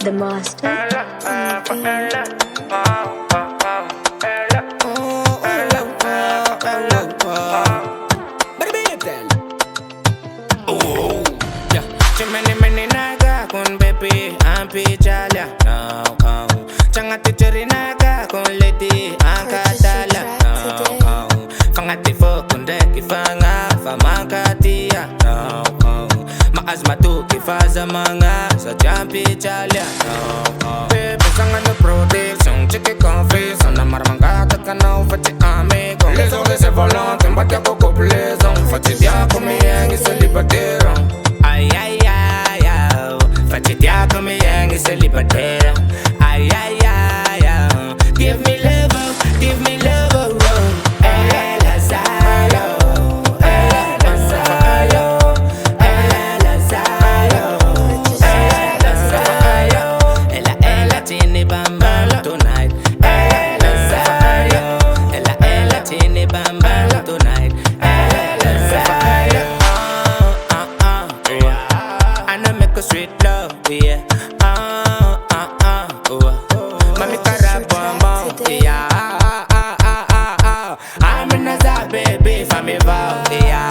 The master. Many naga con baby, I'm pichalia. No, changati cheri naga con lady, ankatala. No, fangati fo kundeki fanga, famakatia. No, maazma tu kifaza manga, sa jampi chalia. No, baby sanga no protection, chiki confess, on marmanga takana fati amigo. Les hommes se volant, mbatia coco plaisant, fati dia come yang is a libertero. Ay, ay, ay, ay, fachitia come yang is a libertera. Ay, ay, ay, ay, give me love, give me love, oh. Ella Zayo, Ella Zayo, Ella Zayo, Ella Zayo, Ella tini bamba tonight. Ella Zayo, Ella tini bamba tonight. Ella Zayo. Sweet love, yeah. Mami carabombo, yeah. I'm in a baby, for me vow, yeah.